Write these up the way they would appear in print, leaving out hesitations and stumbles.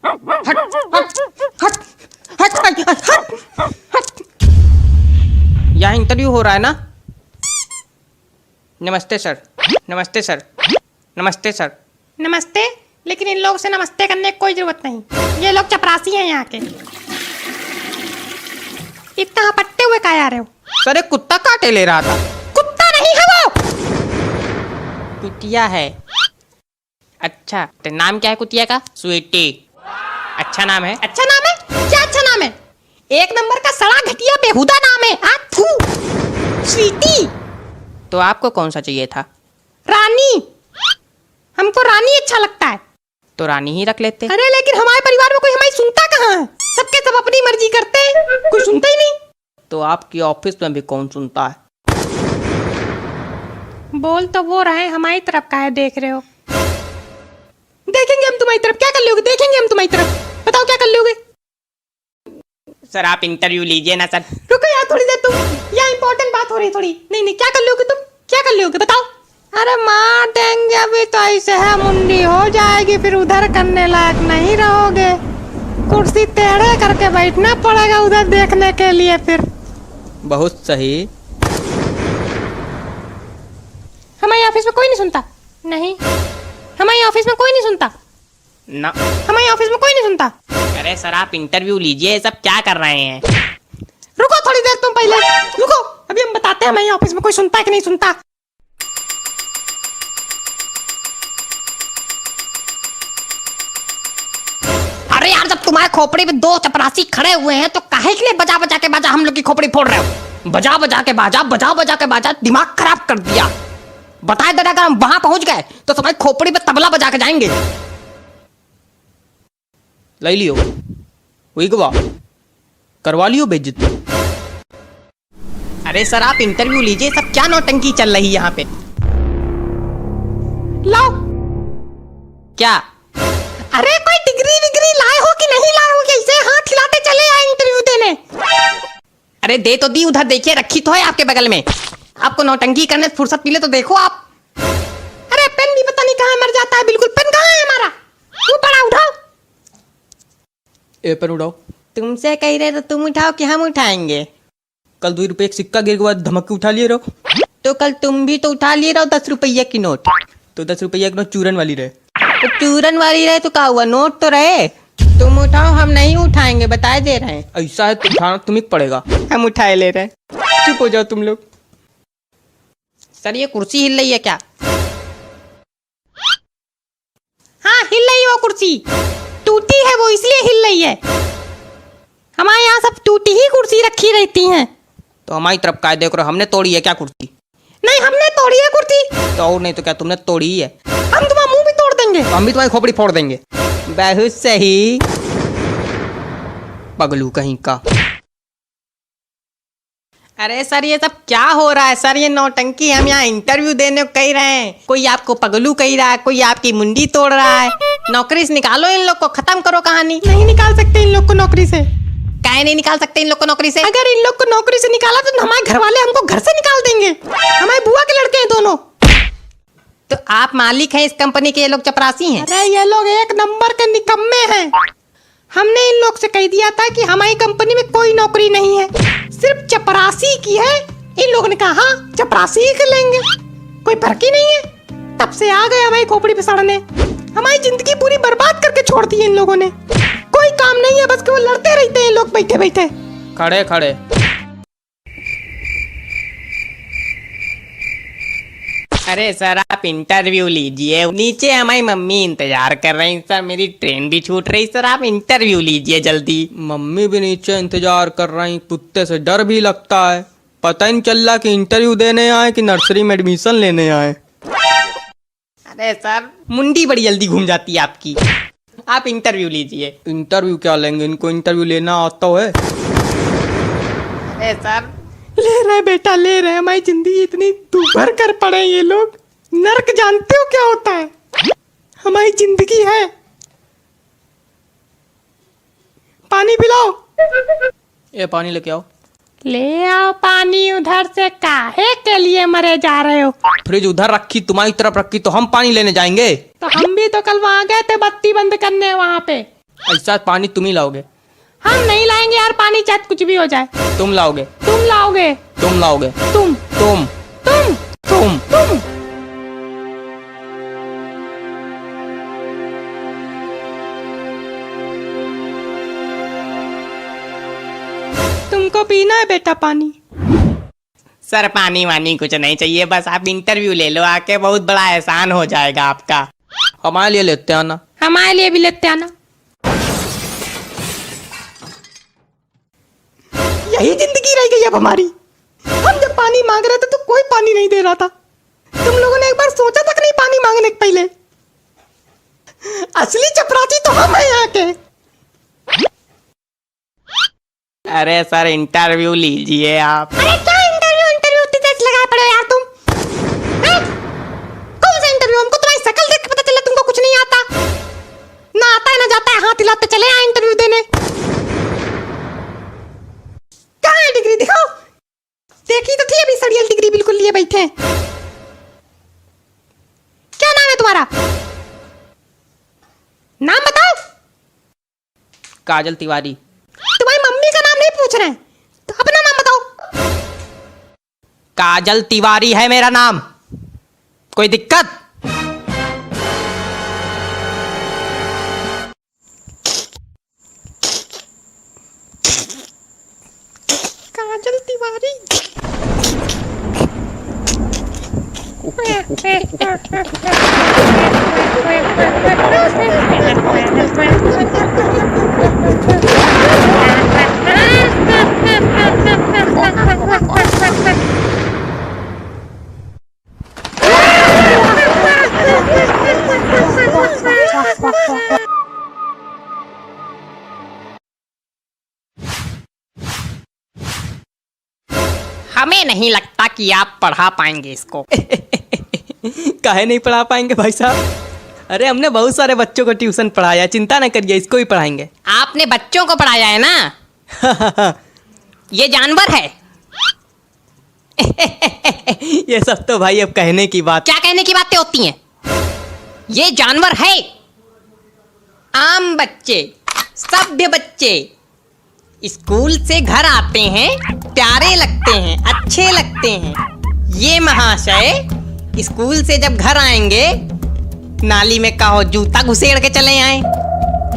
हट हट हट हट हट हट हट। यहाँ इंटरव्यू हो रहा है ना? नमस्ते सर, नमस्ते सर, नमस्ते सर। नमस्ते, लेकिन इन लोगों से नमस्ते करने की कोई जरूरत नहीं। ये लोग चपरासी हैं यहाँ के। इतना पट्टे हुए काहे आ रहे हो? सर एक कुत्ता काटे ले रहा था। कुत्ता नहीं है वो, कुतिया है। अच्छा, तो नाम क्या है कुतिया का? स्वीटी। अच्छा नाम है। अच्छा नाम है? क्या अच्छा नाम है? एक नंबर का सड़ा घटिया बेहुदा नाम है। थू, स्वीटी। तो आपको कौन सा चाहिए था? रानी। हमको रानी अच्छा लगता है। तो रानी ही रख लेते। अरे लेकिन हमारे परिवार में कोई हमारी सुनता कहाँ है? सबके सब अपनी मर्जी करते हैं, कोई सुनता ही नहीं। तो आपकी ऑफिस में भी कौन सुनता है? बोल तो वो रहे, हमारी तरफ काहे देख रहे हो? देखेंगे हम तुम्हारी तरफ। क्या कर लोगे? देखेंगे हम तुम्हारी तरफ। बताओ क्या कर लोगे? सर आप इंटरव्यू लीजिए ना सर। रुको यार थोड़ी देर, तुम यहाँ इंपॉर्टेंट बात हो रही है थोड़ी। नहीं नहीं, क्या कर लोगे तुम? क्या कर लोगे बताओ? अरे मार देंगे अभी तो, ऐसे है मुंडी हो जाएगी, फिर उधर करने लायक नहीं रहोगे। कुर्सी टेढ़े करके बैठना पड़ेगा उधर देखने के लिए फिर। बहुत सही। हमारे ऑफिस में कोई नहीं सुनता। नहीं, हमारे ऑफिस में कोई नहीं सुनता ना, हमारे ऑफिस में कोई नहीं सुनता। अरे सर आप इंटरव्यू लीजिए, ये सब क्या कर रहे हैं? रुको थोड़ी देर, तुम पहले रुको, अभी हम बताते हैं हमारे ऑफिस में कोई सुनता है कि नहीं सुनता। अरे यार, जब तुम्हारे खोपड़ी में दो चपरासी खड़े हुए हैं तो काहे के लिए बजा बजा के बाजा हम लोग की खोपड़ी फोड़ रहे हो? बजा बजा के बाजा दिमाग खराब कर दिया। बताए दादा, अगर हम वहां पहुंच गए तो तुम्हारी खोपड़ी में तबला बजा के जाएंगे। ले लियो, वही गवा करवा लियो बेइज्जती। अरे सर आप इंटरव्यू लीजिए, सब क्या नौटंकी चल रही है यहाँ पे? लाओ। क्या? अरे कोई डिग्री विग्री लाए हो कि नहीं लाए हो? कैसे हाथ हिलाते चले आए इंटरव्यू देने? अरे दे तो दी, उधर देखिए रखी तो है आपके बगल में। आपको नौटंकी करने से फुर्सत मिले तो देखो आप। अरे पेन भी पता नहीं कहाँ मर जाता है बिल्कुल। पेन कहाँ है हमारा? वो बड़ा उठाओ। ए पेन उठाओ। तुमसे कह रहे तो तुम उठाओ कि हम उठाएंगे? कल 2 रुपए एक सिक्का गिर के बाद धमक के उठा लिए रहो। तो कल तुम भी तो उठा लिए रहो 10 रुपया की नोट। तो 10 रुपया की नोट चूरन वाली रहे। तो चूरन वाली रहे तो क्या हुआ, नोट तो रहे। तुम उठाओ, हम नहीं उठाएंगे, बताए दे रहे हैं। ऐसा है तो उठाना तुम्हें पड़ेगा, हम उठाए ले रहे हैं। चुप हो जाओ तुम लोग। सर ये कुर्सी हिल रही है क्या? हाँ हिल रही है वो कुर्सी, टूटी है वो इसलिए हिल रही है। हमारे यहाँ सब टूटी ही कुर्सी रखी रहती हैं। तो हमारी तरफ काय देख रहे हो? हमने तोड़ी है क्या कुर्सी? नहीं हमने तोड़ी है कुर्सी। तो और नहीं तो क्या तुमने तोड़ी ही है? हम तुम्हारा मुंह भी तोड़ देंगे। तो हम भी तुम्हारी खोपड़ी फोड़ देंगे। बहुत सही, पगलू कहीं का। अरे सर ये सब क्या हो रहा है? सर ये नौटंकी, हम यहाँ इंटरव्यू देने को कह रहे हैं, कोई आपको पगलू कह रहा है, कोई आपकी मुंडी तोड़ रहा है। नौकरी से निकालो इन लोग को, खत्म करो कहानी। नहीं निकाल सकते इन लोग को नौकरी से। काहे नहीं निकाल सकते इन लोग को नौकरी से? अगर इन लोग को नौकरी से निकाला तो हमारे घर वाले हमको घर से निकाल देंगे। हमारे बुआ के लड़के हैं दोनों। तो आप मालिक हैं इस कंपनी के, ये लोग चपरासी हैं। अरे ये लोग एक नंबर के निकम्मे हैं। हमने इन लोग से कह दिया था कि हमारी कंपनी में कोई नौकरी नहीं है, सिर्फ चपरासी की है। इन लोगों ने कहा हाँ चपरासी ही कर लेंगे, कोई फर्क ही नहीं है। तब से आ गए हमारी खोपड़ी पे सड़ने। हमारी जिंदगी पूरी बर्बाद करके छोड़ दी इन लोगों ने। कोई काम नहीं है, बस केवल लड़ते रहते हैं लोग बैठे बैठे। खड़े खड़े। अरे सर आप इंटरव्यू लीजिए, नीचे हमारी मम्मी इंतजार कर रही सर, मेरी ट्रेन भी छूट रही सर, आप इंटरव्यू लीजिए जल्दी। मम्मी भी नीचे इंतजार कर रही, कुत्ते से डर भी लगता है। पता ही नहीं चल रहा कि इंटरव्यू देने आए कि नर्सरी में एडमिशन लेने आए। अरे सर मुंडी बड़ी जल्दी घूम जाती है आपकी। आप इंटरव्यू लीजिए। इंटरव्यू क्या लेंगे, इनको इंटरव्यू लेना आता है? अरे सर ले रहे बेटा ले रहे। हमारी जिंदगी इतनी दुभर कर पड़े ये लोग। नर्क जानते हो क्या होता है? हमारी जिंदगी है। पानी पिलाओ। ये पानी लेके आओ। ले आओ पानी उधर से। काहे के लिए मरे जा रहे हो? फ्रिज उधर रखी, तुम्हारी तरफ रखी, तो हम पानी लेने जाएंगे। तो हम भी तो कल वहाँ गए थे बत्ती बंद करने वहाँ पे। ऐसा पानी तुम ही लाओगे? हम नहीं लाएंगे यार पानी, चाहे कुछ भी हो जाए। तुम लाओगे? तुम लाओगे? तुम लाओगे? तुम तुम तुम तुम तुम तुमको पीना है बेटा पानी? सर पानी वानी कुछ नहीं चाहिए, बस आप इंटरव्यू ले लो आके, बहुत बड़ा एहसान हो जाएगा आपका। हमारे लिए लेते आना। हमारे लिए भी लेते आना। यही जिंदगी रह गई अब हमारी। हम जब पानी मांग रहे थे तो कोई पानी नहीं दे रहा था। तुम लोगों ने एक बार सोचा तक नहीं पानी मांगने के पहले। असली चपरासी तो हम हैं यहाँ के। अरे सर इंटरव्यू लीजिए आप। अरे क्या इंटरव्यू इंटरव्यू इतनी तेज लगाए पड़े हो यार तुम? हैं? कौन सा इंटरव्यू? हमको तुम्हारी शक्ल देख के पता चला तुमको कुछ नहीं आता। ना आता है ना जाता है, हाथ हिलाते चले आए इंटरव्यू देने। कहाँ है डिग्री? दिखाओ। देखी तो थी अभी सड़ियल डिग्री बिल्कुल लिए बैठे हैं। क्या नाम है तुम्हारा? नाम बताओ। काजल तिवारी। तुम्हारी मम्मी का नाम नहीं पूछ रहे हैं, तो अपना नाम बताओ। काजल तिवारी है मेरा नाम, कोई दिक्कत? काजल तिवारी। हमें नहीं लगता कि आप पढ़ा पाएंगे इसको। काहे नहीं पढ़ा पाएंगे भाई साहब? अरे हमने बहुत सारे बच्चों को ट्यूशन पढ़ाया, चिंता न करिए, इसको भी पढ़ाएंगे। आपने बच्चों को पढ़ाया है ना? ये जानवर है। ये सब तो भाई अब कहने की बात। क्या कहने की बातें होती हैं? ये जानवर है। आम बच्चे, सभ्य बच्चे स्कूल से घर आते हैं, प्यारे लगते हैं, अच्छे लगते हैं। ये महाशय स्कूल से जब घर आएंगे, नाली में कहो जूता घुसेड़ के चले आए।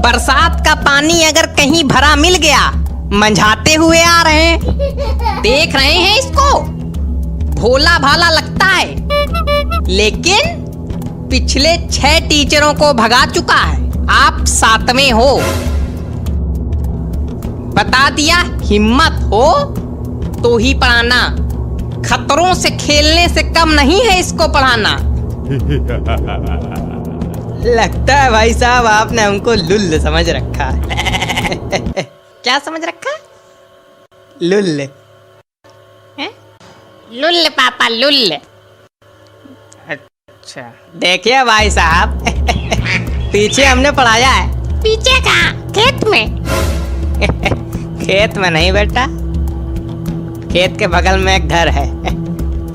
बरसात का पानी अगर कहीं भरा मिल गया, मंझाते हुए आ रहे हैं। देख रहे हैं इसको, भोला भाला लगता है, लेकिन पिछले 6 टीचरों को भगा चुका है। आप 7वें हो। बता दिया, हिम्मत हो तो ही पढ़ाना। खतरों से खेलने से कम नहीं है इसको पढ़ाना। लगता है भाई साहब आपने हमको लुल्ल समझ रखा है। क्या समझ रखा? लुल्ल। लुल्ल पापा लुल्ल। अच्छा देखिए भाई साहब, पीछे हमने पढ़ाया है। पीछे कहाँ? खेत में? खेत में नहीं बेटा, खेत के बगल में एक घर है,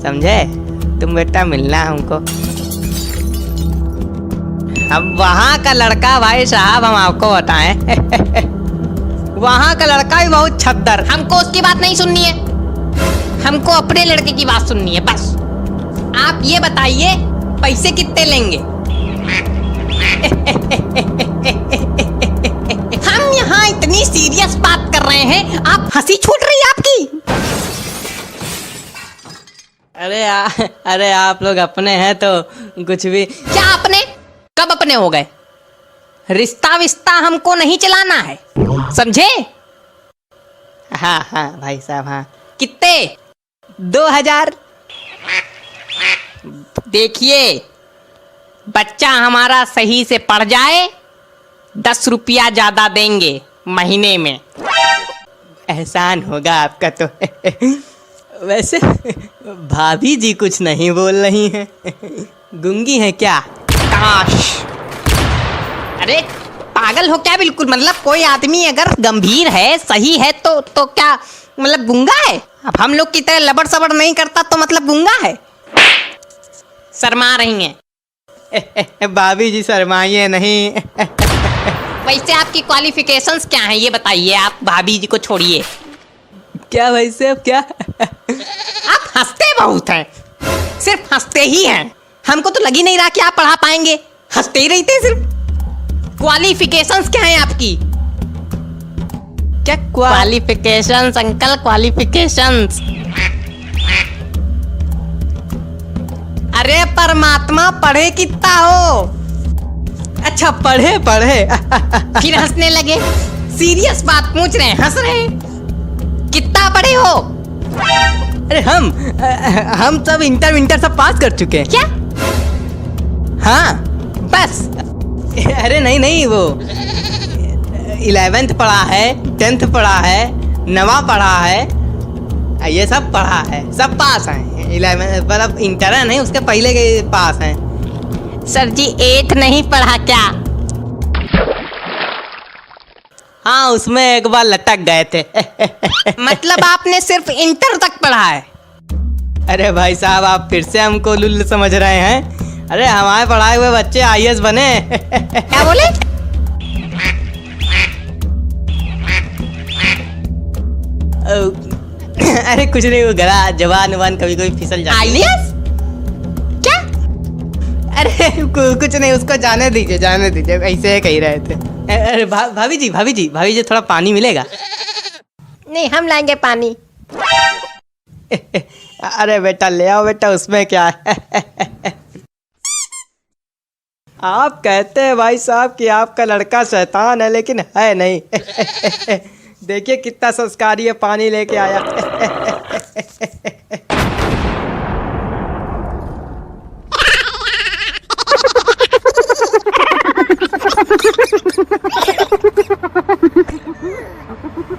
समझे? तुम बेटा मिलना हमको। अब वहाँ का लड़का भाई साहब हम आपको बताएं, वहाँ का लड़का भी बहुत छद्दर। हमको उसकी बात नहीं सुननी है, हमको अपने लड़के की बात सुननी है बस। आप ये बताइए पैसे कितने लेंगे? हम यहाँ इतनी सीरियस बात कर रहे हैं, आप हंसी छूट रही है आपकी। अरे आप लोग अपने हैं तो कुछ भी। क्या अपने? कब अपने हो गए? रिश्ता विस्ता हमको नहीं चलाना है, समझे? हाँ हाँ भाई साहब हाँ। कितने? 2000। देखिए, बच्चा हमारा सही से पढ़ जाए, 10 रुपया ज्यादा देंगे महीने में। एहसान होगा आपका तो। वैसे भाभी जी कुछ नहीं बोल रही हैं, गूंगी हैं क्या? काश। अरे पागल हो क्या बिल्कुल? मतलब कोई आदमी अगर गंभीर है, सही है तो क्या मतलब गूंगा है? अब हम लोग की तरह लबड़ सबड़ नहीं करता तो मतलब गूंगा है? शर्मा रही हैं। भाभी जी शर्माइए नहीं। वैसे आपकी क्वालिफिकेशंस क्या हैं ये बताइए। आप भाभी जी को छोड़िए, क्या भाई साहब क्या? आप हंसते बहुत हैं, सिर्फ हंसते ही हैं। हमको तो लग ही नहीं रहा कि आप पढ़ा पाएंगे, हंसते ही रहते हैं सिर्फ। क्वालिफिकेशंस क्या हैं आपकी? क्या क्वालिफिकेशंस अंकल, क्वालिफिकेशंस। अरे परमात्मा, पढ़े कितना हो? अच्छा पढ़े फिर हंसने लगे। सीरियस बात पूछ रहे हैं, हंस रहे हैं। कितना पढ़े हो? अरे हम सब इंटर सब पास कर चुके हैं। क्या? हाँ बस? अरे नहीं, वो 11th पढ़ा है, 10th पढ़ा है, 9वां पढ़ा है, ये सब पढ़ा है, सब पास हैं। 11 मतलब इंटर है नहीं, उसके पहले के पास हैं। सर जी 8 नहीं पढ़ा क्या? हाँ उसमें एक बार लटक गए थे। मतलब आपने सिर्फ इंटर तक पढ़ा है? अरे भाई साहब आप फिर से हमको लुल्ल समझ रहे हैं। अरे हमारे पढ़ाए हुए बच्चे IAS बने। क्या बोले? अरे कुछ नहीं, वो गला जवान कभी कभी फिसल जाता है। IAS? क्या? अरे कुछ नहीं, उसको जाने दीजिए ऐसे कह रहे थे। अरे भाभी जी थोड़ा पानी मिलेगा? नहीं, हम लाएंगे पानी। अरे बेटा ले आओ बेटा, उसमें क्या है। आप कहते हैं भाई साहब कि आपका लड़का शैतान है, लेकिन है नहीं। देखिए कितना संस्कारी है, पानी लेके आया।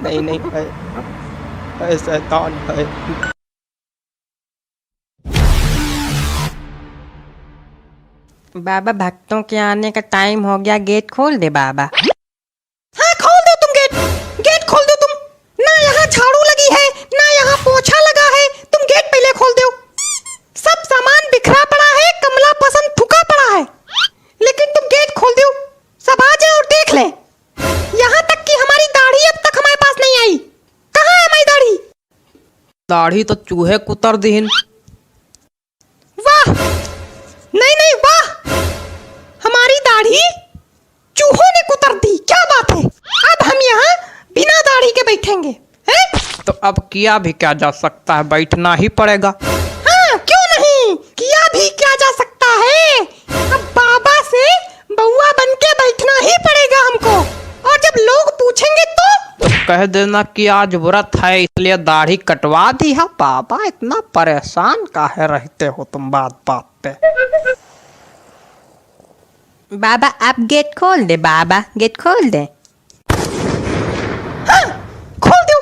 नहीं है शैतान है। बाबा भक्तों के आने का टाइम हो गया, गेट खोल दे बाबा। हाँ खोल दो तुम गेट खोल दो तुम। ना यहाँ झाड़ू लगी है, ना यहाँ पोछा लगा है, तुम गेट पहले खोल दो। सब सामान बिखरा पड़ा है, कमला पसंद थुका पड़ा है, लेकिन तुम गेट खोल दो। सब आ जाए और देख ले। यहाँ तक कि हमारी दाढ़ी अब तक हमारे पास नहीं आई। कहाँ है हमारी दाढ़ी? दाढ़ी तो चूहे कुतर दीन। वाह, नहीं वाह, हमारी दाढ़ी चूहों ने कुतर दी। क्या बात है, अब हम यहाँ बिना दाढ़ी के बैठेंगे हैं? तो अब किया भी क्या जा सकता है, बैठना ही पड़ेगा। हाँ क्यों नहीं, किया भी क्या जा सकता है। अब बाबा से बउआ बन के बैठना ही पड़ेगा हमको। और जब लोग पूछेंगे तो कह देना कि आज व्रत है इसलिए दाढ़ी कटवा दी है। बाबा इतना परेशान काहे रहते हो तुम बात पे। बाबा आप गेट खोल दे, बाबा गेट खोल दे। हाँ खोल दो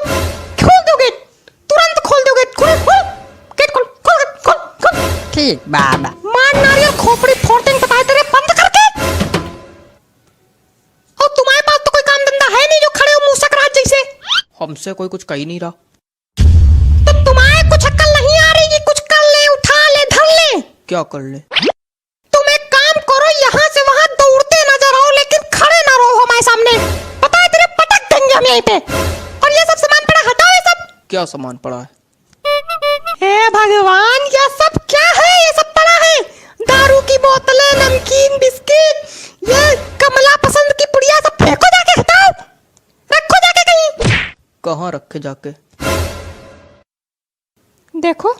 गेट, तुरंत खोल दो गेट। गेट खोल। ठीक बाबा। मार नारियल खोपड़ी फोड़ देंगे, बताए तेरे बंद करके। और तुम्हारे पास तो कोई काम धंधा है नहीं जो खड़े हो मुंह सकरात जैसे। हमसे कोई कुछ कही नहीं रहा। तो तुम्हारे कुछ अक्ल नहीं आ रही कि कुछ कर ले, उठा ले, धर ले। क्या कर ले? तुम एक काम करो, यहाँ से वहाँ दौड़ते नजर आओ, लेकिन खड़े ना रहो हमारे सामने। पता है तेरे पटक देंगे हम यहीं पे। और ये सब सामान पड़ा, हटाओ ये सब। क्या सामान पड़ा है? हे भगवान, ये सब क्या है? ये सब पड़ा है दारू की बोतलें, नमकीन, बिस्किट, ये कमला पसंद की पुड़िया, सब फेंको जाके, हटाओ, रखो जाके कहीं। कहाँ रखे जाके? देखो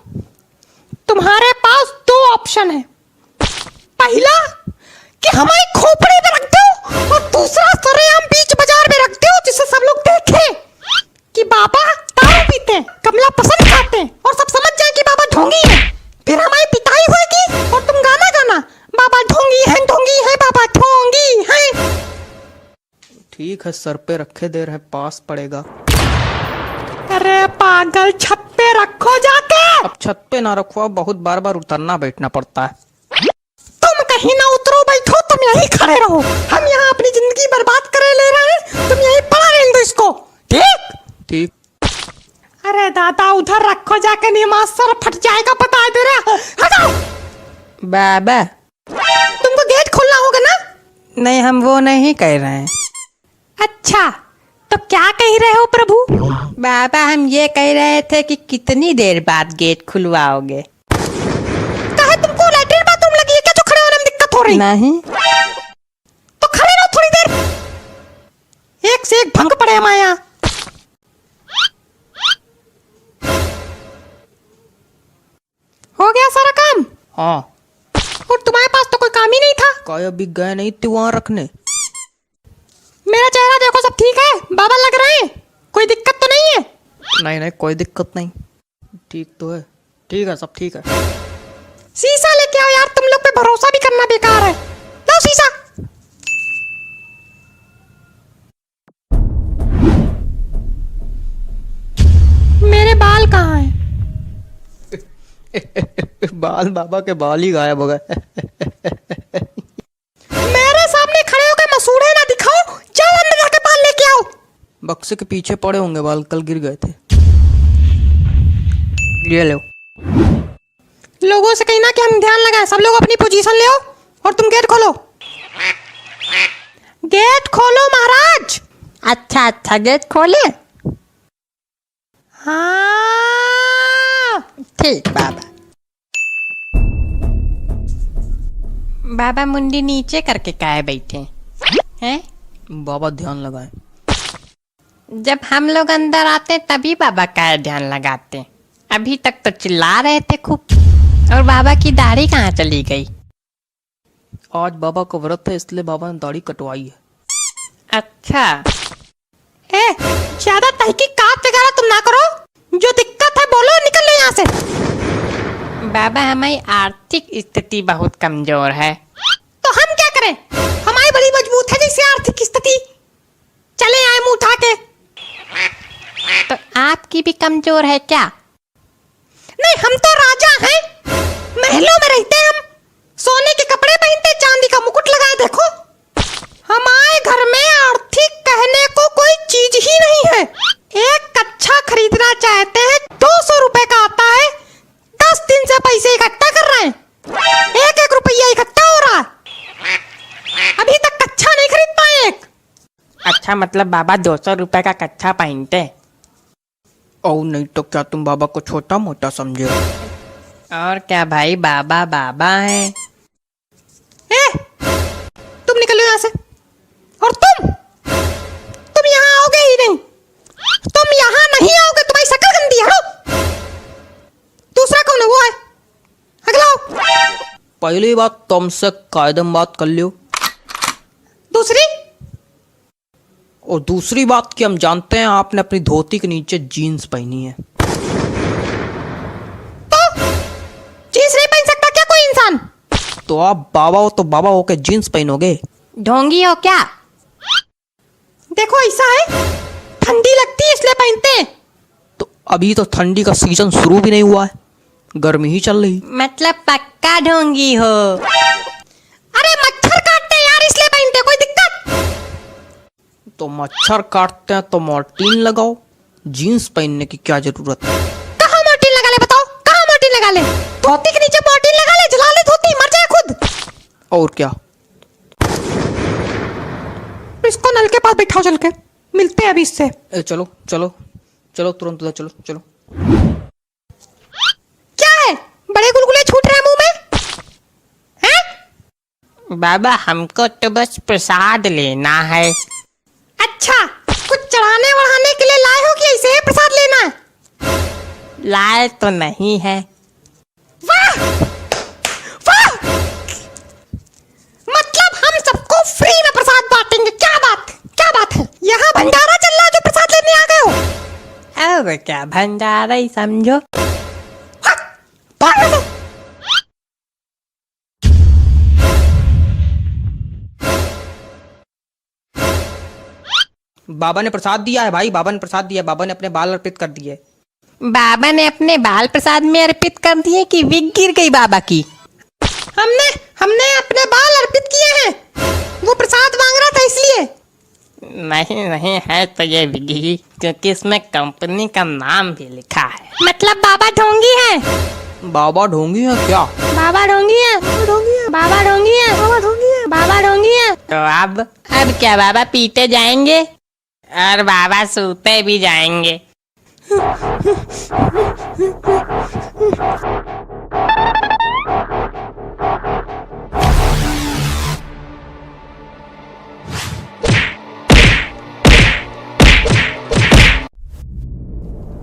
तुम्हारे पास 2 ऑप्शन है। पहला कि हमारी खोपड़ी में रख दो, और दूसरा सरेआम बीच बाजार में रख दो, जिससे सब लोग देखें कि बाबा दारू पीते हैं, कमला पसंद खाते हैं, और सब समझ जाए कि बाबा ढोंगी है। फिर हमारी पिटाई होगी और तुम गाना गाना, बाबा ढोंगी है बाबा ढोंगी है। ठीक है, सर पे रखे दे रहे, पास पड़ेगा। अरे पागल, छत पे रखो जाके। अब छत पे ना रखो, बहुत बार उतरना बैठना पड़ता है। तुम कहीं ना उतरो, बैठो, तुम यहीं खड़े रहो। हम यहाँ अपनी जिंदगी बर्बाद करे ले रहे हैं, तुम यहीं पड़ा रहने दो इसको। ठीक। अरे दादा, उधर रखो जाके, नहीं सर फट जाएगा, बता दे रहा। हटाओ। बाबा तुमको गेट खोलना होगा ना? नहीं, हम वो नहीं कह रहे हैं। अच्छा, तो क्या कह रहे हो प्रभु? बाबा हम ये कह रहे थे कि कितनी देर बाद गेट खुलवाओगे? कहा तुमको लैट्रिन बाथरूम लगी है क्या जो खड़े होने में दिक्कत हो रही? नहीं। तो खड़े रहो थोड़ी देर, एक से एक भंग पड़े हमारे यहाँ। हो गया सारा काम? हाँ। और तुम्हारे पास तो कोई काम ही नहीं था। काय अभी गए नहीं थे वहां रखने। मेरा चेहरा देखो, सब ठीक है? बाबा लग रहे हैं, कोई दिक्कत तो नहीं है? नहीं नहीं कोई दिक्कत नहीं, ठीक तो है। ठीक है, सब ठीक है। शीशा लेके आओ यार, तुम लोग पे भरोसा भी करना बेकार है। लाओ शीशा। मेरे बाल कहाँ हैं? बाल, बाबा के बाल ही गायब हो गए। मेरे सामने खड़े होकर मसूड़े ना दिखाओ, जाओ अंदर जाके बाल लेके आओ। बक्से के पीछे पड़े होंगे बाल, कल गिर गए थे। ये लो। लोगों से कहना कि हम ध्यान लगाएं, सब लोग अपनी पोजीशन ले आओ और तुम गेट खोलो। गेट खोलो महाराज। अच्छा अच्छा, गेट खोले? हाँ ठीक बाबा। बाबा मुंडी नीचे करके काहे बैठे हैं? बाबा ध्यान लगाए। जब हम लोग अंदर आते तभी बाबा का ध्यान लगाते। अभी तक तो चिल्ला रहे थे खूब। और बाबा की दाढ़ी कहाँ चली गई? आज बाबा का व्रत है इसलिए बाबा ने दाढ़ी कटवाई है। अच्छा। ए, ज्यादा तहकीकात वगैरह तुम ना करो, जो दिक्कत है बोलो, निकल ले यहाँ से। बाबा हमारी आर्थिक स्थिति बहुत कमजोर है। तो हम क्या करें? हमारी बड़ी मजबूत है जैसे आर्थिक स्थिति। चले आए मुंह उठा के। तो आपकी भी कमजोर है क्या? नहीं, हम तो राजा हैं, महलों में रहते हैं हम, सोने के कपड़े पहनते, चांदी का मुकुट लगाए। देखो हमारे घर में आर्थिक कहने को कोई चीज ही नहीं है। एक कच्छा खरीदना चाहते हैं 200 रुपए का आता है, 10 दिन से पैसे इकट्ठा कर रहे हैं, एक एक रुपया इकट्ठा हो रहा है, अभी तक कच्छा नहीं खरीद पाए एक। अच्छा, मतलब बाबा 200 रुपए का कच्छा पहनते? और नहीं तो क्या तुम बाबा को छोटा मोटा समझे हो? और क्या भाई, बाबा बाबा है। ए, तुम निकलो यहाँ से। और तुम यहाँ आओगे ही नहीं, तुम यहाँ नहीं आओगे, तुम्हारी शक्ल गंदी है। हटो। दूसरा कौन है? वो है, अगला आओ। पहली बात तुमसे कायदम बात कर लियो, दूसरी? और दूसरी बात कि हम जानते हैं आपने अपनी धोती के नीचे जीन्स पहनी है। तो जीन्स नहीं पहन सकता क्या कोई इंसान? तो आप बाबा हो तो बाबा होके जीन्स पहनोगे? ढोंगी हो क्या? देखो ऐसा है, ठंडी लगती है इसलिए पहनते हैं। तो अभी तो ठंडी का सीजन शुरू भी नहीं हुआ है, गर्मी ही चल रही। मतलब पक्का ढोंगी हो? अरे मच्छर काटते हैं यार, इसलिए पहनते हैं, कोई दिक्कत? तो मच्छर काटते हैं तो मॉर्टीन लगाओ, जीन्स पहनने की क्या जरूरत है? कहाँ मॉर्टीन लगा ले बताओ, कहाँ मॉर्टीन लगा ले? धोती के नीचे मॉर्टीन लगा ले, जला ले धोती, मर जाए खुद। और क्या? इसको नल के पास बैठाओ, चल के मिलते हैं अभी इससे। चलो चलो चलो, तुरंत चलो चलो। क्या है, बड़े गुलगुले छूट रहे हैं मुंह में? हैं? बाबा हमको तो बस प्रसाद लेना है। अच्छा, कुछ चढ़ाने वढ़ाने के लिए लाए हो कि ऐसे ही प्रसाद लेना है? लाए तो नहीं है। वाह वाह, मतलब हम सबको फ्री में प्रसाद बांटेंगे? क्या बात है, यहाँ भंडारा चल रहा है जो प्रसाद लेने आ गए हो? अब क्या भंडारा ही समझो। भाग दो। बाबा ने प्रसाद दिया है भाई, बाबा ने प्रसाद दिया, बाबा ने अपने बाल अर्पित कर दिए। बाबा ने अपने बाल प्रसाद में अर्पित कर दिए कि विग गिर गई बाबा की? हमने अपने बाल अर्पित किए हैं, वो प्रसाद मांग रहा था इसलिए। नहीं नहीं, है तो ये विग ही, क्योंकि इसमें कंपनी का नाम भी लिखा है। मतलब बाबा ढोंगी है? बाबा ढोंगी है क्या? बाबा ढोंगी है, बाबा ढोंगी है, बाबा ढोंगी है, बाबा ढोंगी है, बाबा ढोंगी है। तो अब क्या बाबा पीते जाएंगे और बाबा सोते भी जाएंगे।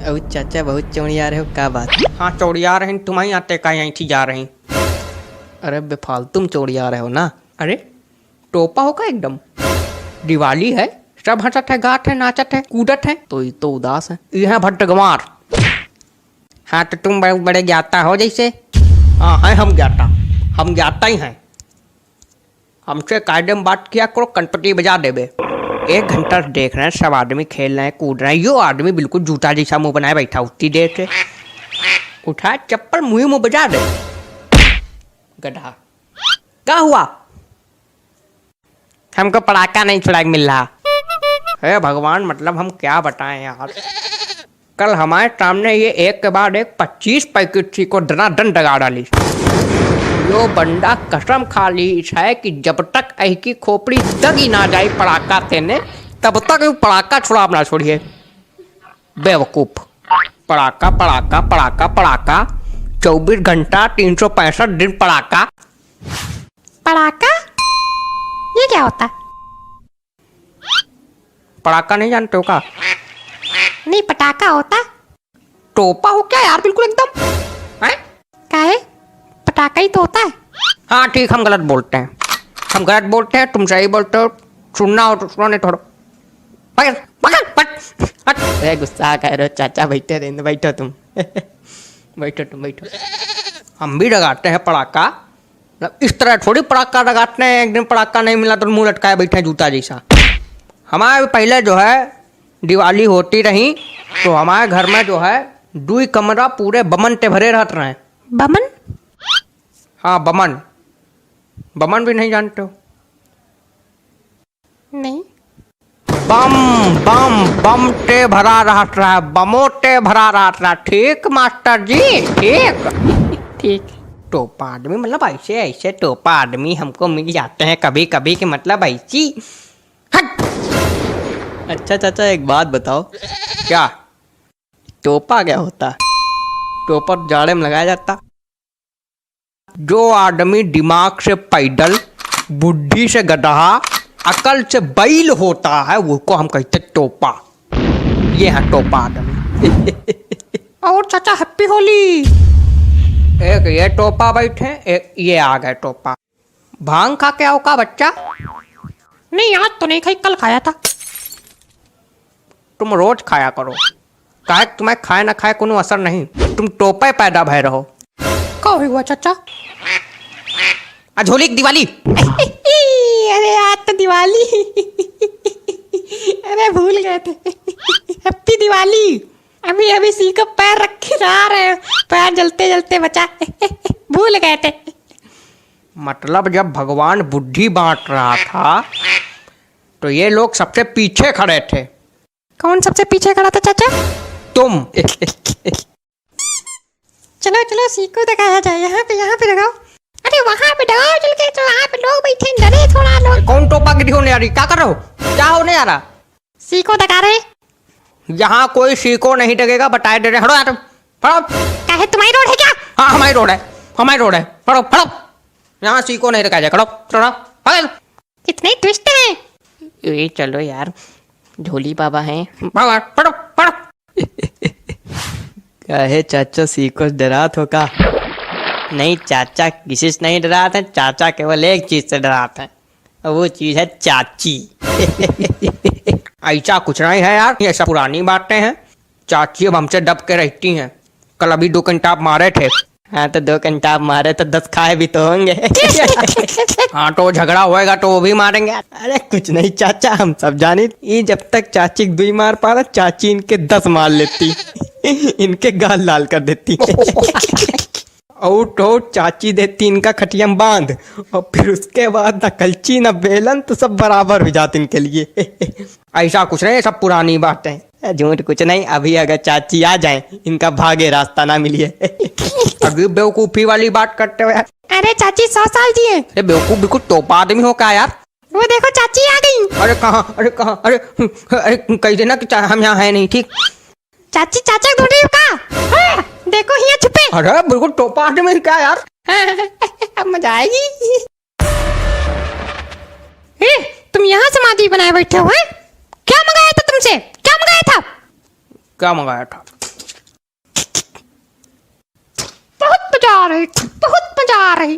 ओ चाचा बहुत चौड़िया रहे हो, क्या बात? हाँ चौड़िया रहे तुम्हारी आते का यहीं थी जा रही। अरे बेफालतू चौड़िया रहे हो ना। अरे टोपा होगा एकदम। दिवाली है, सब हंसत है, गात है, नाचत है, कूदत है। तो ये तो उदास है। यह है भट्टगंवार। हाँ तो तुम बड़े बड़े ज्ञाता हो जैसे। हाँ है हम ज्ञाता ही हैं। हमसे कायदे में बात किया करो, कनपटी बजा देवे। 1 घंटा से देख रहे हैं, सब आदमी खेल रहे हैं, कूद रहे हैं। यो आदमी बिल्कुल जूता जैसा मुंह बनाए बैठा उतनी देर से। उठा चप्पल मुंह बजा दे। गधा क्या हुआ? हमको पड़ाका नहीं छुड़ा के मिल रहा है। भगवान मतलब हम क्या बताएं यार। कल हमारे सामने ये एक के बाद एक 25 पैकेट थी को दनादन दगा डाली। यो बंदा कसम खा ली है कि जब तक ऐकी खोपड़ी दगी ना जाए पड़ाका देने, तब तक वो पड़ाका छुड़ा ना छोड़िए। बेवकूफ। पड़ाका पड़ाका पड़ाका पड़ाका 24 घंटा 365 दिन पड़ाका। पड़ाका ये क्या होता है? पड़ाका नहीं जानते हो का? नहीं, पटाखा होता है। टोपा हो क्या यार बिल्कुल एकदम है? क्या है? पटाखा ही तो होता है। हाँ ठीक, हम गलत बोलते हैं, तुम सही बोलते हो। सुनना हो तो सुनो, नहीं थोड़ा पकड़ पकड़ पकड़। अरे गुस्सा कर रहे हो चाचा, बैठे रहने, बैठो तुम। बैठो। हम भी लगाते हैं पड़ाका, इस तरह थोड़ी पड़ाका लगाते हैं। एक दिन पड़ाका नहीं मिला तो मुंह लटकाए बैठे हैं जूता जैसा। हमारे पहले जो है दिवाली होती रही तो हमारे घर में जो है 2 कमरा पूरे बमन ते भरे रहते रहे। बमन? हाँ बमन भी नहीं जानते हो? नहीं। बम बम बम ते भरा रहा है, बमो ते भरा रहा। ठीक मास्टर जी, ठीक। टोपा आदमी मतलब ऐसे टोपा आदमी हमको मिल जाते हैं कभी कभी के, मतलब ऐसी। हट। अच्छा चाचा एक बात बताओ, क्या? टोपा क्या होता? टोपा जाड़े में लगाया जाता। जो आदमी दिमाग से पैदल, बुद्धि से गधा, अकल से बैल होता है वो को हम कहते टोपा। ये है टोपा आदमी। और चाचा हैप्पी होली। एक ये टोपा बैठे, एक ये आ गए टोपा। भांग खा के आओ का बच्चा? नहीं आज तो नहीं खाई, कल खाया था। तुम रोज खाया करो, काहे तुम्हें खाए ना खाए कोनो असर नहीं। तुम टोपे पैदा भय रहो। क्या हुआ चाचा? झोली दिवाली। अरे आज तो दिवाली। अरे भूल गए थे। हैप्पी दिवाली। अभी सी को पैर रख के जा रहे हैं, पैर जलते जलते बचा। भूल गए थे। मतलब जब भगवान बुद्धि बांट रहा था तो ये लोग सबसे पीछे खड़े थे। कौन सबसे पीछे खड़ा था चाचा? तुम। चलो सी को दिखाया जाए। यहाँ पे लगाओ। अरे वहाँ पे लगाओ चल के, तो वहाँ पे लोग बैठे, डरे थोड़ा लोग। कौन टोपा गिरी होने आ रही? क्या कर रहे हो? क्या होने आ रहा? सी को दिखा रहे। यहाँ कोई सीको नहीं लगेगा, बताए दे रहे। हटो यार, हटो। क्या है, तुम्हारी रोड है क्या? हाँ हमारी रोड है, हटो। यहाँ सीको नहीं रखा जाए, हटो। कितने ट्विस्ट हैं। ये चलो यार, झोली बाबा हैं। पढ़ो। क्या है चाचा, सीको डरात हो का? नहीं चाचा किसी से नहीं डराते हैं, चाचा केवल एक चीज से डराते हैं, और वो चीज है चाची। ऐसा कुछ नहीं है यार, ये सब पुरानी बातें हैं। चाची अब हमसे दब के रहती हैं। कल अभी 2 घंटा मारे थे। हाँ तो 2 घंटा मारे तो 10 खाए भी तो होंगे। हाँ तो झगड़ा होएगा तो वो भी मारेंगे। अरे कुछ नहीं चाचा, हम सब जानी। ये जब तक चाची 2 मार पा रहा, चाची इनके 10 मार लेती। इनके गाल लाल कर देती। और तो चाची देती इनका खटियम बांध, और फिर उसके बाद न कलची न बेलन तो सब बराबर हो जाते इनके लिए। ऐसा कुछ नहीं, सब पुरानी बातें। झूठ कुछ नहीं, अभी अगर चाची आ जाए इनका भागे रास्ता ना मिले। अभी बेवकूफी वाली बात करते हो यार। अरे चाची 100 साल जी है। अरे बेवकूफ बिल्कुल टोपा आदमी हो क्या यार। वो देखो चाची आ गई। अरे कहाँ, अरे कहाँ, अरे कह देना कि हम यहाँ है नहीं, ठीक। चाची चाचा ढूंढे का। देखो यहाँ छुपे। अरे बिल्कुल टोपा आदमी क्या यार। अब मजा आएगी। तुम यहाँ समाधि बनाए बैठे हो हैं? क्या मंगाया था तुमसे? क्या मंगाया था? क्या मंगाया था? बहुत मजा आ रही, बहुत मजा आ रही,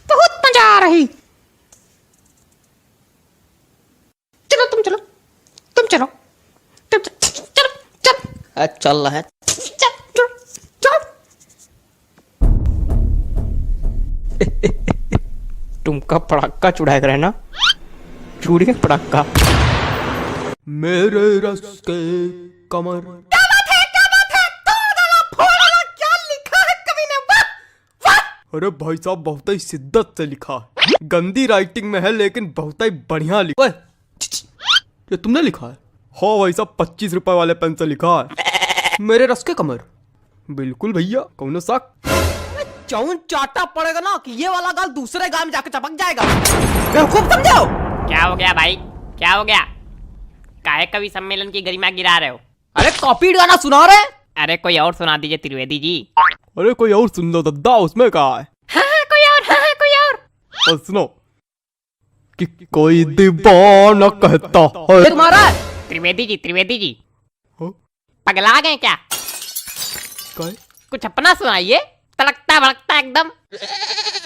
बहुत मजा आ रही। चलो तुम चलो, तुम चलो, तुम चलो, चलो चल रहा है। चलो चलो। तुमका पड़ाका चुड़ाया करे ना, चूड़ी पड़ाका। मेरे रस के कमर। क्या बात है, क्या बात है? तोड़ डाला, फोड़ डाला, क्या लिखा है कवि ने? वाह वाह। अरे भाई साहब बहुत ही शिद्दत से लिखा है, गंदी राइटिंग में है लेकिन बहुत ही बढ़िया लिखा है। ये तुमने लिखा है? हाँ भाई साहब 25 रुपए वाले पेन से लिखा है, मेरे रस के कमर। बिल्कुल भैया, कौन सा चौन चाटा पड़ेगा ना कि ये वाला गाल दूसरे गाल में जाके चपक जाएगा। बेवकूफ समझो। क्या हो गया भाई, क्या हो गया? काहे कवि सम्मेलन की गरिमा गिरा रहे हो? अरे कॉपी गाना सुना रहे। अरे कोई और सुना दीजिए त्रिवेदी जी। अरे कोई और सुन लो दद्दा, उसमें कहा है। हाँ कोई और, हाँ कोई और। और सुनो कि कोई दीवाना कहता है। ये तुम्हारा है? त्रिवेदी जी, त्रिवेदी जी हाँ? पगला गए क्या? काय? कुछ अपना सुनाइए, तड़कता भड़कता एकदम।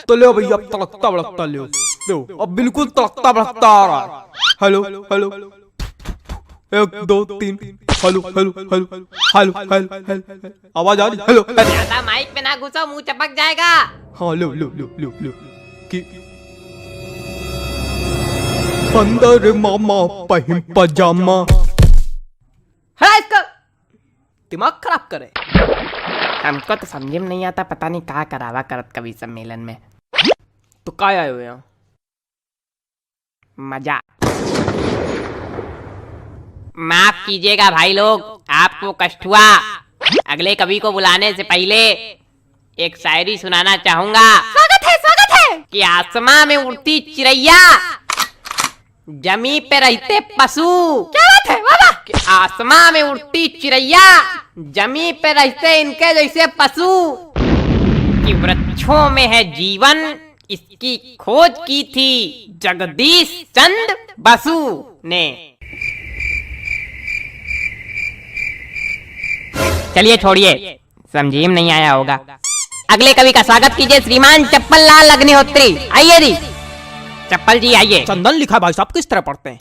तो ले भैया, अब तड़कता भड़कता ले दो, अब बिल्कुल तड़कता भड़कता आ रहा है। Hello hello, 1 2 3, hello hello hello hello hello, आवाज आ रही? हेलो। ज्यादा माइक पे ना घुसो, मुंह चपक जाएगा। हाँ लो लो लो लो लो कि अंदर मामा पहिम पजामा। है इसका दिमाग खराब करे। हमको तो समझ में नहीं आता, पता नहीं कहाँ करावा करत कवि सम्मेलन में। तो काय आए हुए यहाँ? मजा। माफ कीजिएगा भाई लोग, आपको कष्ट हुआ। अगले कवि को बुलाने से पहले एक शायरी सुनाना चाहूंगा। स्वागत है कि आसमां में उड़ती चिड़ैया, जमी पे रहते पशु। क्या बात है? वाह वाह। कि आसमां में उड़ती चिड़ैया, जमी पे रहते इनके जैसे पशु। कि वृक्षों में है जीवन, इसकी खोज की थी जगदीश चंद्र बसु ने। चलिए छोड़िए, समझी में नहीं आया होगा। अगले कवि का स्वागत कीजिए श्रीमान चप्पल लाल अग्निहोत्री। आइए जी चप्पल जी, आइए। चंदन लिखा है भाई साहब, किस तरह पढ़ते हैं?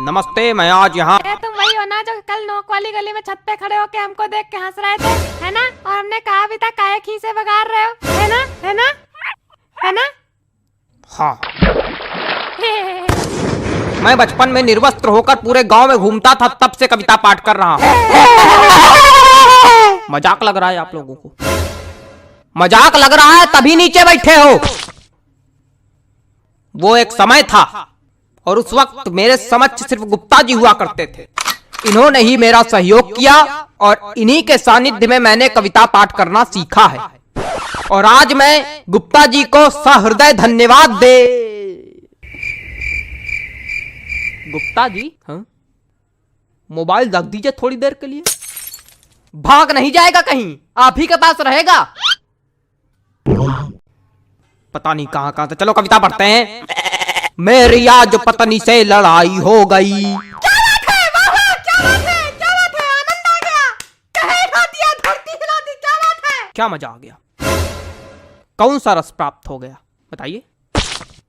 नमस्ते, मैं आज यहाँ। तुम वही हो ना जो कल नोक वाली गली में छत पे खड़े होके हमको देख के हंस रहे थे, है ना? और हमने कहा भी था काहे खीसे बगाड़ रहे हो, है ना? है ना? है ना? हाँ, मैं बचपन में निर्वस्त्र होकर पूरे गांव में घूमता था, तब से कविता पाठ कर रहा हूँ। मजाक लग रहा है आप लोगों को? मजाक लग रहा है तभी नीचे बैठे हो। वो एक समय था और उस वक्त मेरे समक्ष सिर्फ गुप्ता जी हुआ करते थे। इन्होंने ही मेरा सहयोग किया और इन्हीं के सानिध्य में मैंने कविता पाठ करना सीखा है। और आज मैं गुप्ता जी को सहृदय धन्यवाद दे। गुप्ता जी, हाँ? मोबाइल रख दीजिए थोड़ी देर के लिए। भाग नहीं जाएगा कहीं, आप ही के पास रहेगा। पता नहीं कहां कहां से। चलो कविता पढ़ते हैं। मेरी आज पत्नी से लड़ाई हो गई। क्या बात है? वाह वाह, क्या बात है? क्या बात है? आनंद आ गया। कहे हिला दिया, धरती हिला दी। क्या बात है? क्या मजा आ गया? कौन सा रस प्राप्त हो गया बताइए?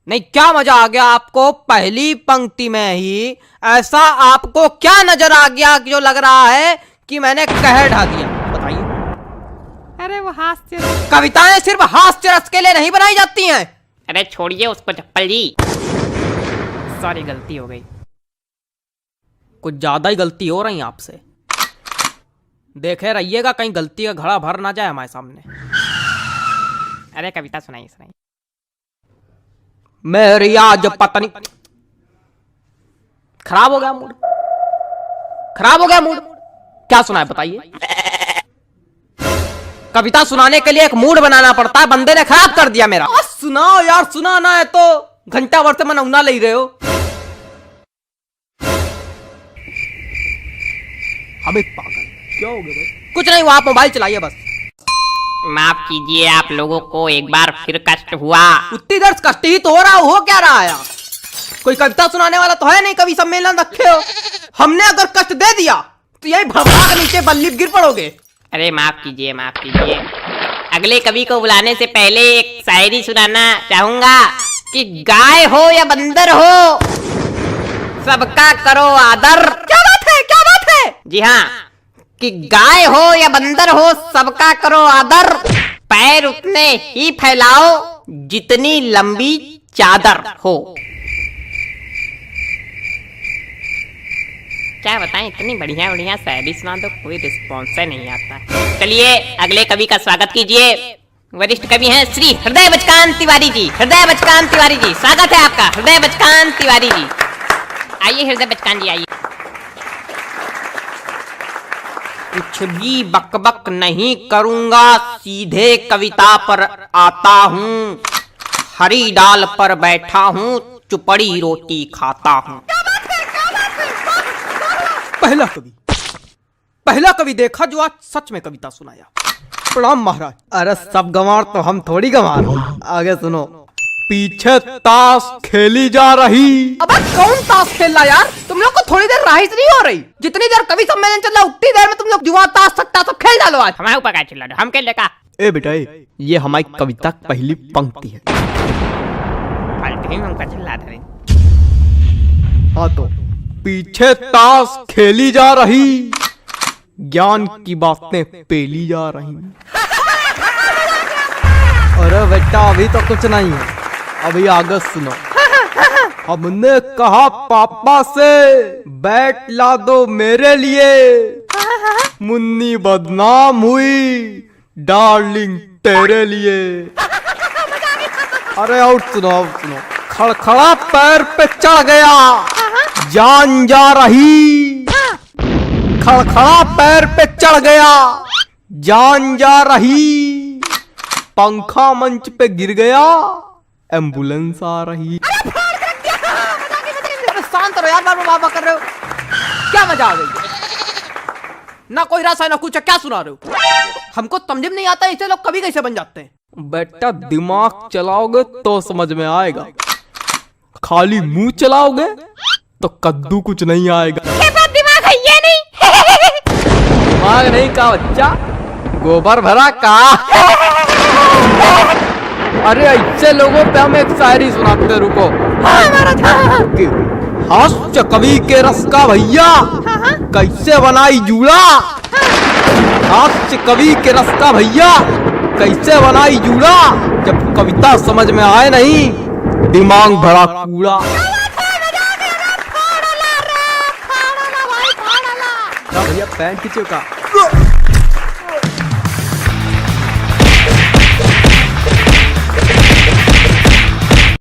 नहीं, क्या मजा आ गया आपको? पहली पंक्ति में ही ऐसा आपको क्या नजर आ गया कि जो लग रहा है कि मैंने कहर ढा दिया? बताइए। अरे वो हास्य। कविताएं सिर्फ हास्य रस के लिए नहीं बनाई जाती हैं। अरे छोड़िए उसको चप्पल जी, सॉरी गलती हो गई। कुछ ज्यादा ही गलती हो रही है आपसे। देखे रहिएगा कहीं गलती का घड़ा भर ना जाए हमारे सामने। अरे कविता सुनाइए सुनाइए। मेरी आज पत्नी। खराब हो गया मूड। खराब हो गया मूड? क्या सुना है बताइए? कविता सुनाने के लिए एक मूड बनाना पड़ता है, बंदे ने खराब कर दिया मेरा। सुनाओ यार, सुनाना है तो घंटा भर से मैं नौना ले रहे हो। अबे पागल, क्या हो गया भाई? कुछ नहीं, वो आप मोबाइल चलाइए बस। माफ कीजिए, आप लोगों को एक बार फिर कष्ट हुआ। उतनी देर से कष्ट ही तो हो रहा, हो क्या रहा है यार? कोई कविता सुनाने वाला तो है नहीं, कवि सम्मेलन रखे हो। हमने अगर कष्ट दे दिया तो यही भड़का के नीचे बल्ली गिर पड़ोगे। अरे माफ कीजिए, माफ कीजिए। अगले कवि को बुलाने से पहले एक शायरी सुनाना चाहूंगा कि गाय हो या बंदर हो, सबका करो आदर। क्या बात है, क्या बात है? जी हाँ, कि गाय हो या बंदर हो, सबका करो आदर। पैर उतने ही फैलाओ जितनी लंबी चादर हो। क्या बताएं, इतनी बढ़िया बढ़िया शायरी सुना दो, कोई रिस्पॉन्स नहीं आता। चलिए अगले कवि का स्वागत कीजिए। वरिष्ठ कवि हैं श्री हृदय बचकान तिवारी जी। हृदय बचकान तिवारी जी, स्वागत है आपका। हृदय बचकान तिवारी जी, आइए हृदय बचकान जी, आइए। कुछ भी बकबक नहीं करूंगा, सीधे कविता पर आता हूँ। हरी डाल पर बैठा हूँ, चुपड़ी रोटी खाता हूँ। पहला कवि देखा जो आज सच में कविता सुनाया। प्रणाम महाराज। अरे सब गंवार तो हम थोड़ी गंवार। आगे सुनो। पीछे ताश खेली जा रही। अबे कौन ताश खेल रहा यार? तुम लोग को थोड़ी देर राहत नहीं हो रही? जितनी देर कवि सम्मेलन चल रहा उतनी देर में तुम लोग जुआ ताश सट्टा सब खेल डालो। आज हमारे ऊपर क्या चिल्ला रहे हो? हम खेल लेगा। ए बेटा, ये हमारी कविता की पहली पंक्ति है। हमका चिल्ला रहे। हाँ तो पीछे ताश खेली जा रही, ज्ञान की बातें पेली जा रही। अरे बेटा अभी तो कुछ नहीं है, अभी आगे सुनो। हमने कहा पापा से बैट ला दो मेरे लिए, मुन्नी बदनाम हुई डार्लिंग तेरे लिए। अरे और सुनो, खड़खड़ा पैर पे चढ़ गया, जान जा रही। खड़खड़ा पैर पे चढ़ गया, जान जा रही। पंखा मंच पे गिर गया, एम्बुलेंस आ रही। शांत रहो यार, बाबा कर रहे हो। क्या मजा आ गई? ना कोई रस है ना कुछ, क्या सुना रहे हो? हमको समझ में नहीं आता ऐसे लोग कभी कैसे बन जाते हैं। बेटा दिमाग चलाओगे तो समझ में आएगा, खाली मुंह चलाओगे तो कद्दू कुछ नहीं आएगा। दिमाग है ये नहीं? दिमाग नहीं का बच्चा, गोबर भरा का। अरे ऐसे लोगों पे हम एक शायरी सुनाते, रुको। हास्य कवि के रस का भैया, कैसे बनाई जूड़ा। हास्य कवि के रस का भैया, कैसे बनाई जूड़ा। जब कविता समझ में आए नहीं, दिमाग भरा कूड़ा। भैया पैंट खींचो का।